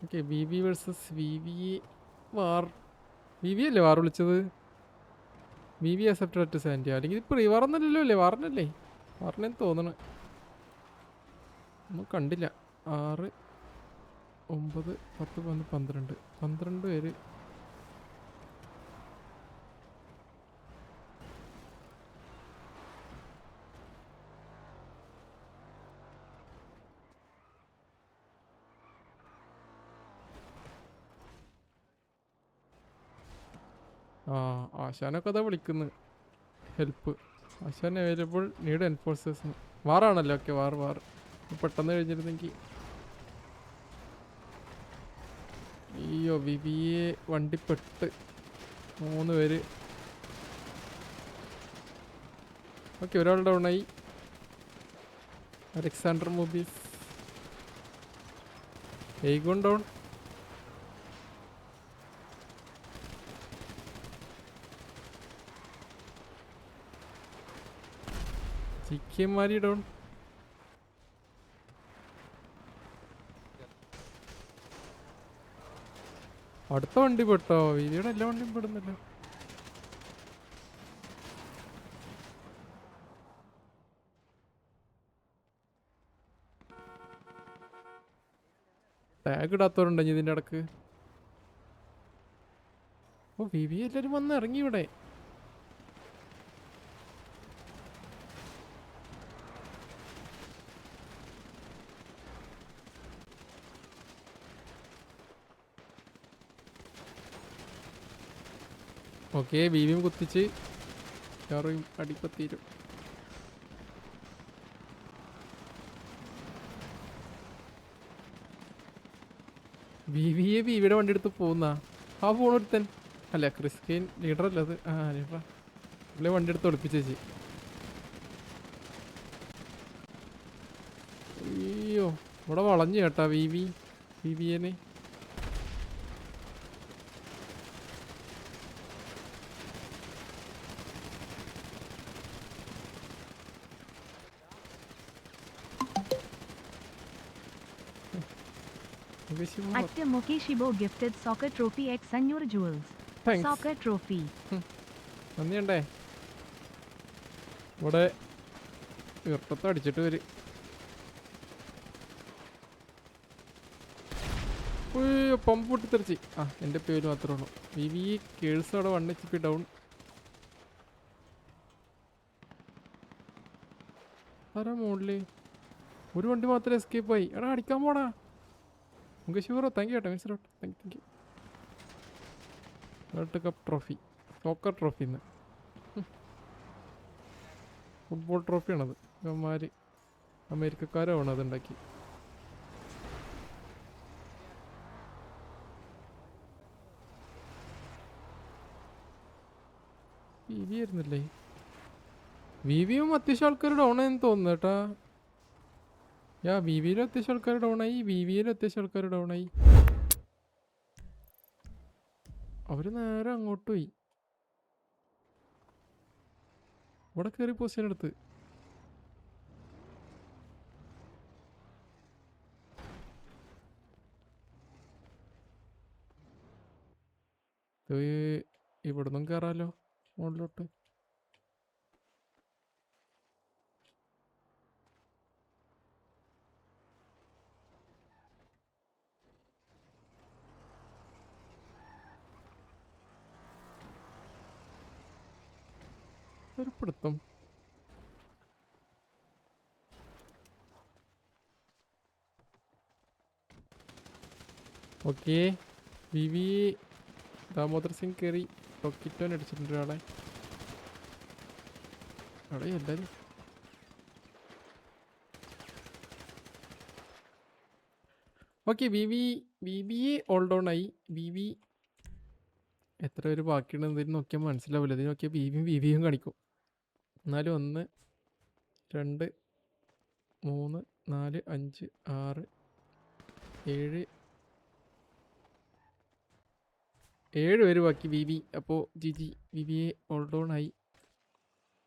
Okay V V versus V V war. V V അല്ലേ war വിളിച്ചത്? V V accepted at സാൻഡിയ. അല്ലെങ്കിൽ ഇപ്പോൾ വാറൊന്നല്ലല്ലോ അല്ലേ? വാറിനല്ലേ? വാറിനെന്ന് തോന്നണം. ഒന്നും കണ്ടില്ല. 6 9 10 11 12 പേര്. ആശാനൊക്കെ അതാ വിളിക്കുന്നു. ഹെൽപ്പ്. ആശാൻ അവൈലബിൾ, നീഡ് എൻഫോഴ്സേഴ്സ്. വാറാണല്ലോ. ഓക്കെ വാർ പെട്ടെന്ന് കഴിഞ്ഞിരുന്നെങ്കിൽ. അയ്യോ വി വി എ വണ്ടിപ്പെട്ട് 3 പേര്. ഓക്കെ ഒരാൾ ഡൗണായി. അലക്സാണ്ടർ മൂബീസ്. എയ്ഗോൺ ഡൗൺ. ചിക്കന്മാരി ഡൗൺ. അടുത്ത വണ്ടി പെട്ടോ? വീതിയുടെ എല്ലാ വണ്ടിയും പെടുന്നല്ലോ. ടാഗ് ഇടാത്തവരുണ്ടോ ഇതിൻ്റെ ഇടക്ക്? ഓ വി വി എല്ലാവരും വന്ന് ഇറങ്ങി ഇവിടെ. ഓക്കെ വി വിയും കുത്തിച്ച് കയറും അടിപ്പത്തീരും. വി വിയെ വി വിയുടെ വണ്ടി എടുത്ത് പോകുന്ന ആ പോണൊരുത്തൻ അല്ല ക്രിസ്ത്യൻ ലീഡർ അല്ല അത്. ലീഡറാ. പുള്ളി വണ്ടി എടുത്ത് ഒളിപ്പിച്ചേച്ചി. അയ്യോ ഇവിടെ വളഞ്ഞു കേട്ടാ V വിയെ. Actor Mukesh Ibo gifted soccer trophy X Sanur Jewels. Thanks. Soccer trophy. നന്ദിയുണ്ടേ. ഇവിടെ ഇർപ്പത്ത് അടിച്ചിട്ട് വരും. പമ്പ് പൊട്ടിത്തെറിച്ച്. എൻ്റെ പേര് മാത്രമേ ഉള്ളൂ. വി വി കേഴ്സ് അവിടെ 1 HP ഡൗൺ. ആരാ മോളില്? ഒരു വണ്ടി മാത്രമേ എസ്കേപ്പ് ആയി. എടാ അടിക്കാൻ പോടാ. മുകേഷ് ബ്രോ താങ്ക് യു കേട്ടോ. Mister thank you. World cup trophy, soccer trophy. ഇന്ന് ഫുട്ബോൾ ട്രോഫിയാണത്. ഇവന്മാർ അമേരിക്കക്കാരാണ് അതുണ്ടാക്കി. വി വി ആയിരുന്നില്ലേ? വി വിയും അത്യാവശ്യം ആൾക്കാർ ഡൗൺ ആയെന്ന് തോന്നുന്നു കേട്ടാ. വി വിയിലും അത്യാവശ്യം ആൾക്കാർ ഡൗൺ ആയി. വി വിയിലും അത്യാവശ്യം ആൾക്കാർ ഡൗൺ ആയി. അവര് നേരെ അങ്ങോട്ട് പോയി. ഇവിടെ കയറി പൊസിഷൻ എടുത്ത്. ഇവിടുന്നും കയറാലോ മുകളിലോട്ട്. ഒരു പിടുത്തം. Okay V V Damodar Singh കയറി ടോക്കിറ്റോൻ അടിച്ചിട്ടുണ്ട് ഒരാളെ. അവിടെ എല്ലാവരും okay. V V all down ആയി. വി വി എത്ര പേര് ബാക്കിയുണ്ട് ഇതിന് നോക്കിയാൽ മനസ്സിലാവില്ല. ഇതിന് നോക്കിയാൽ വി വിയും കാണിക്കും. എന്നാലും 1 2 3 4 5 6 7 7 പേര് ബാക്കി വി വി. അപ്പോൾ G V V all down ആയി.